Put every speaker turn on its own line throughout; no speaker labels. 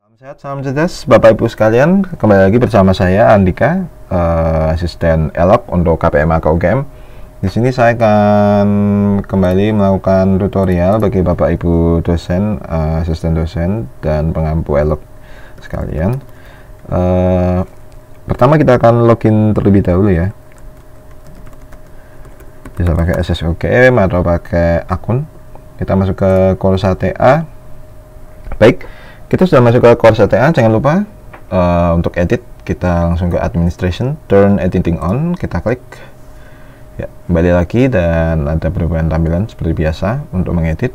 Salam sehat, salam cerdas, Bapak Ibu sekalian. Kembali lagi bersama saya Andika, asisten ELOG untuk KPMA UGM. Di sini saya akan kembali melakukan tutorial bagi Bapak Ibu dosen, asisten dosen, dan pengampu ELOG sekalian. Pertama kita akan login terlebih dahulu ya. Bisa pakai SSOGM atau pakai akun. Kita masuk ke Corsa TA. Baik, kita sudah masuk ke Corsa TA. Jangan lupa untuk edit, kita langsung ke administration, turn editing on, kita klik ya, kembali lagi dan ada perubahan tampilan seperti biasa untuk mengedit.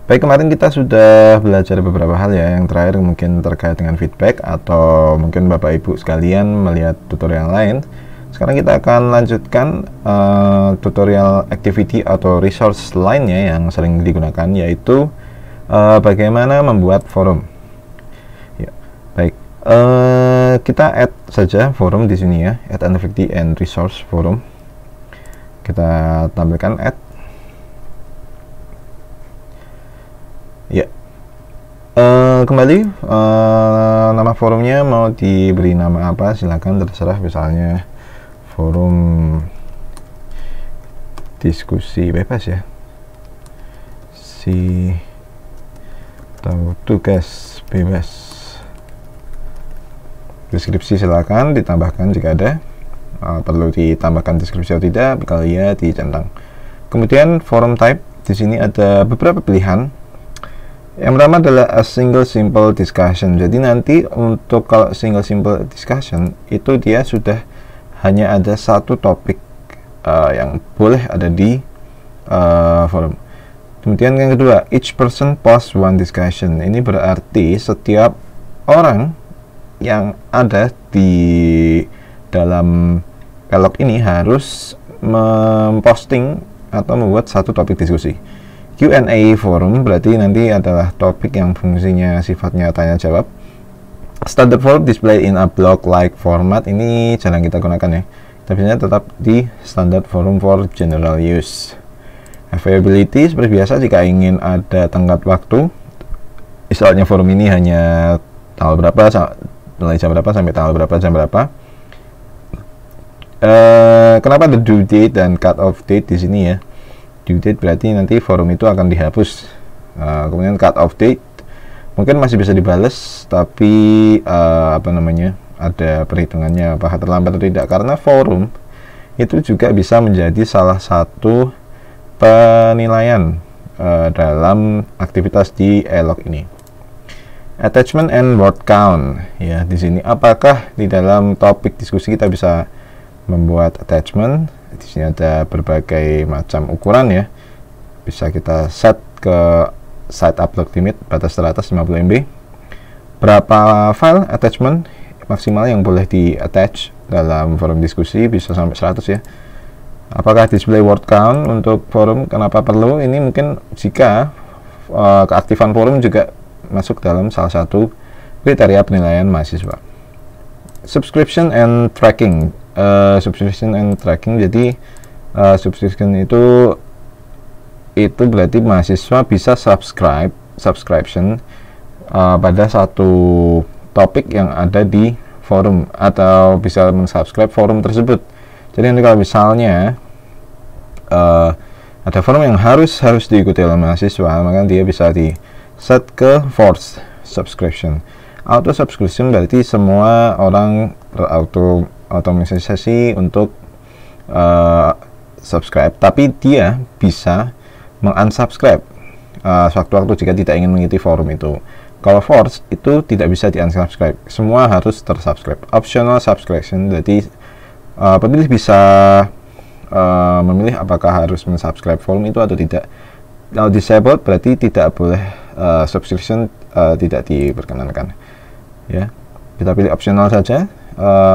Baik, kemarin kita sudah belajar beberapa hal ya. Yang terakhir mungkin terkait dengan feedback, atau mungkin Bapak Ibu sekalian melihat tutorial lain. Sekarang kita akan lanjutkan tutorial activity atau resource lainnya yang sering digunakan, yaitu bagaimana membuat forum. Ya, baik, kita add saja forum di sini ya, add an activity and resource forum. Kita tampilkan add. Ya, kembali nama forumnya mau diberi nama apa silakan, terserah, misalnya forum diskusi bebas ya, si tahu tugas bebas. Deskripsi silakan ditambahkan jika ada, perlu ditambahkan deskripsi atau tidak, kalau iya dicentang. Kemudian forum type, di sini ada beberapa pilihan. Yang pertama adalah a single simple discussion. Jadi nanti untuk kalau single simple discussion itu dia sudah hanya ada satu topik yang boleh ada di forum. Kemudian yang kedua, each person post one discussion. Ini berarti setiap orang yang ada di dalam elog ini harus memposting atau membuat satu topik diskusi. Q&A forum berarti nanti adalah topik yang fungsinya sifatnya tanya jawab. Standard form display in a blog-like format, ini jarang kita gunakan ya. Kita biasanya tetap di standard forum for general use. Availability seperti biasa, jika ingin ada tenggat waktu, misalnya forum ini hanya tanggal berapa, mulai jam berapa sampai tanggal berapa, jam berapa. Kenapa ada due date dan cut off date di sini ya? Due date berarti nanti forum itu akan dihapus. Kemudian cut off date mungkin masih bisa dibales, tapi ada perhitungannya apakah terlambat atau tidak, karena forum itu juga bisa menjadi salah satu penilaian dalam aktivitas di elog ini. Attachment and word count ya, di sini apakah di dalam topik diskusi kita bisa membuat attachment. Di sini ada berbagai macam ukuran ya, bisa kita set ke site upload limit batas teratas 50 MB. Berapa file attachment maksimal yang boleh di attach dalam forum diskusi, bisa sampai 100 ya. Apakah display word count untuk forum, kenapa perlu? Ini mungkin jika keaktifan forum juga masuk dalam salah satu kriteria penilaian mahasiswa. Subscription and tracking. Subscription and tracking, jadi subscription itu berarti mahasiswa bisa subscription pada satu topik yang ada di forum, atau bisa mensubscribe forum tersebut. Jadi nanti kalau misalnya ada forum yang harus diikuti oleh mahasiswa, maka dia bisa di set ke forced subscription. Auto subscription berarti semua orang otomatisasi untuk subscribe, tapi dia bisa mengunsubscribe sewaktu-waktu jika tidak ingin mengikuti forum itu. Kalau force itu tidak bisa di unsubscribe, semua harus tersubscribe. Optional subscription berarti pemilih bisa memilih apakah harus mensubscribe forum itu atau tidak. Kalau disabled berarti tidak boleh, subscription tidak diperkenankan ya. Kita pilih optional saja.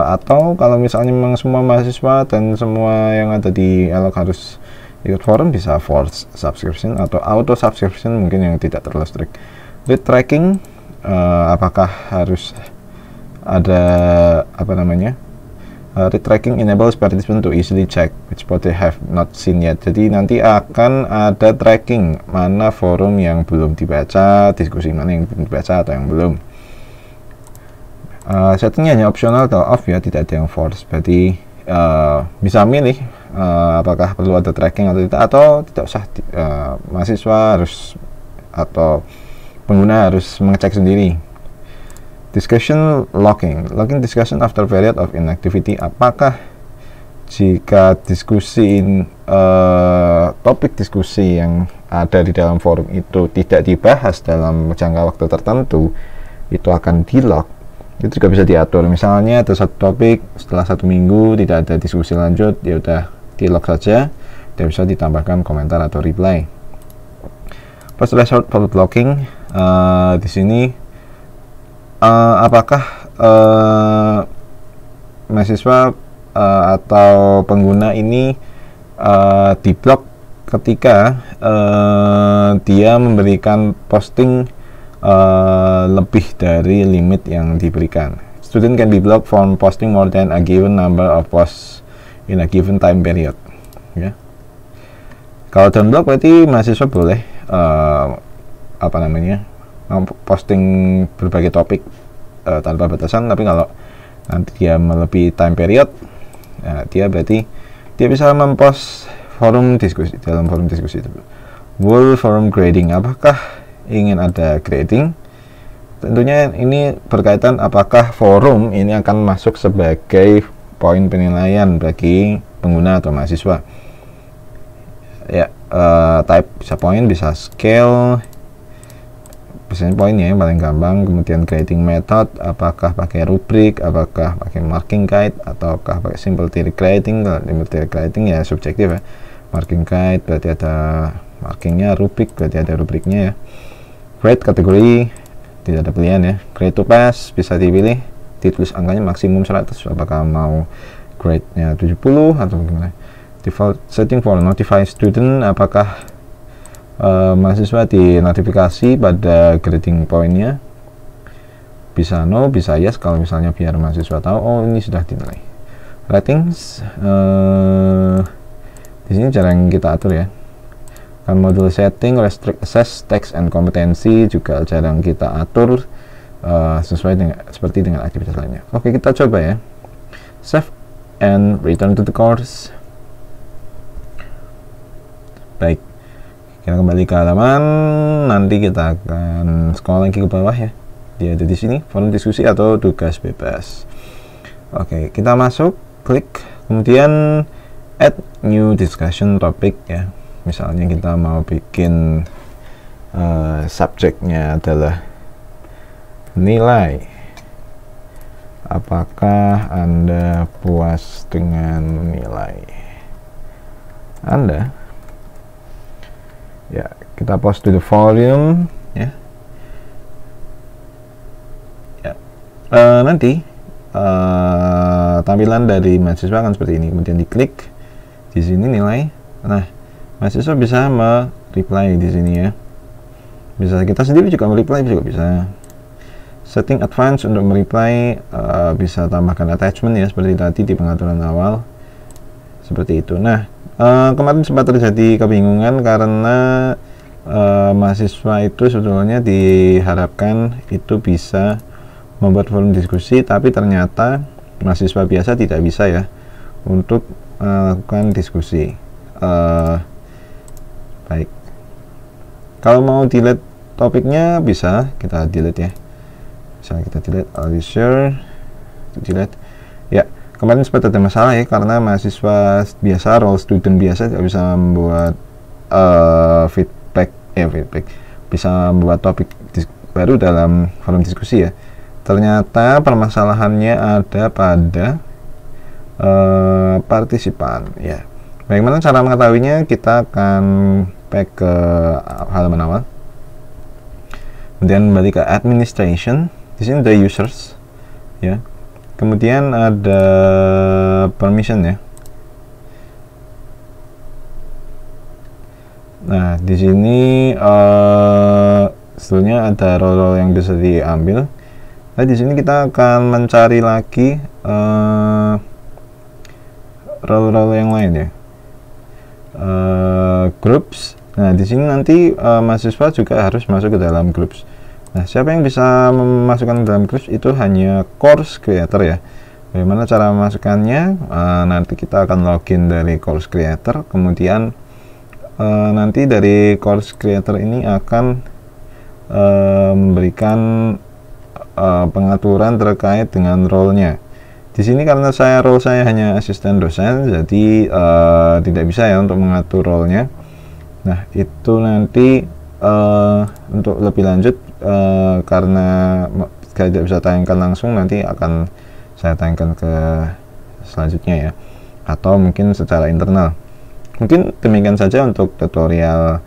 Atau kalau misalnya memang semua mahasiswa dan semua yang ada di elog harus ikut forum, bisa force subscription atau auto subscription mungkin yang tidak terlalu strict. Read tracking, apakah harus ada read tracking enables participant to easily check which spot they have not seen yet. Jadi nanti akan ada tracking mana forum yang belum dibaca, diskusi mana yang belum dibaca atau yang belum. Settingnya hanya opsional atau off ya, tidak ada yang force. Berarti bisa milih apakah perlu ada tracking atau tidak usah. Mahasiswa harus atau pengguna harus mengecek sendiri. Discussion logging discussion after period of inactivity. Apakah jika diskusi topik diskusi yang ada di dalam forum itu tidak dibahas dalam jangka waktu tertentu, itu akan di-log. Itu juga bisa diatur. Misalnya ada satu topik, setelah 1 minggu tidak ada diskusi lanjut, ya udah di-log saja, tidak bisa ditambahkan komentar atau reply. Post result for blocking, di sini apakah mahasiswa atau pengguna ini diblok ketika dia memberikan posting lebih dari limit yang diberikan. Student can be blocked from posting more than a given number of posts in a given time period. Ya. Kalau down block berarti mahasiswa boleh posting berbagai topik tanpa batasan, tapi kalau nanti dia melebihi time period, dia berarti dia bisa mempost forum diskusi dalam forum diskusi itu. Will forum grading, apakah ingin ada grading? Tentunya ini berkaitan apakah forum ini akan masuk sebagai poin penilaian bagi pengguna atau mahasiswa. Ya, type bisa poin, bisa scale. Biasanya poinnya yang paling gampang. Kemudian grading method, apakah pakai rubrik, apakah pakai marking guide, ataukah pakai simple theory grading. Simple theory grading ya subjektif ya. Marking guide berarti ada markingnya, rubrik berarti ada rubriknya ya. Grade kategori tidak ada pilihan ya. Grade to pass bisa dipilih, ditulis angkanya maksimum 100, apakah mau grade-nya 70 atau gimana. Default setting for notify student, apakah mahasiswa dinotifikasi pada grading poinnya. Bisa no, bisa yes kalau misalnya biar mahasiswa tahu oh ini sudah dinilai. Ratings di sini jarang kita atur ya. Kan module setting, restrict access, text and kompetensi juga jarang kita atur sesuai dengan seperti dengan aktivitas lainnya. Oke, kita coba ya. Save and return to the course. Baik. Kita kembali ke halaman, nanti kita akan scroll lagi ke bawah ya. Dia ada di sini, forum diskusi atau tugas bebas. Oke, kita masuk, klik, kemudian add new discussion topic ya. Misalnya kita mau bikin subjeknya adalah nilai. Apakah Anda puas dengan nilai Anda? Ya, kita post to the forum ya. Ya. Nanti tampilan dari mahasiswa akan seperti ini. Kemudian diklik di sini nilai. Nah, mahasiswa bisa reply di sini ya. Bisa kita sendiri juga reply juga bisa. Setting advance untuk reply, bisa tambahkan attachment ya seperti tadi di pengaturan awal. Seperti itu. Nah, kemarin sempat terjadi kebingungan karena mahasiswa itu sebetulnya diharapkan itu bisa membuat forum diskusi, tapi ternyata mahasiswa biasa tidak bisa ya untuk melakukan diskusi. Baik, kalau mau delete topiknya bisa kita delete ya. Misalnya kita delete all user, delete ya. Kemarin sempat ada masalah ya karena mahasiswa biasa, role student biasa tidak bisa membuat feedback, bisa membuat topik baru dalam forum diskusi ya. Ternyata permasalahannya ada pada partisipan ya. Bagaimana cara mengetahuinya? Kita akan back ke halaman awal, kemudian kembali ke administration. Di sini ada users ya. Kemudian ada permission ya. Nah, di sini sebetulnya ada role-role yang bisa diambil. Nah, di sini kita akan mencari lagi role-role yang lain ya. Groups. Nah, di sini nanti mahasiswa juga harus masuk ke dalam groups. Nah, siapa yang bisa memasukkan dalam Groups itu hanya course creator ya. Bagaimana cara memasukkannya? Nanti kita akan login dari course creator, kemudian nanti dari course creator ini akan memberikan pengaturan terkait dengan role-nya. Di sini karena role saya hanya asisten dosen, jadi tidak bisa ya untuk mengatur role-nya. Nah, itu nanti untuk lebih lanjut karena tidak bisa tayangkan langsung, nanti akan saya tayangkan ke selanjutnya ya, atau mungkin secara internal. Mungkin demikian saja untuk tutorial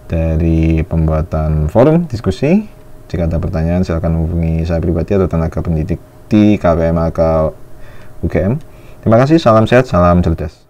dari pembuatan forum diskusi. Jika ada pertanyaan silakan hubungi saya pribadi atau tenaga pendidik di KPMK UGM. Terima kasih, salam sehat, salam cerdas.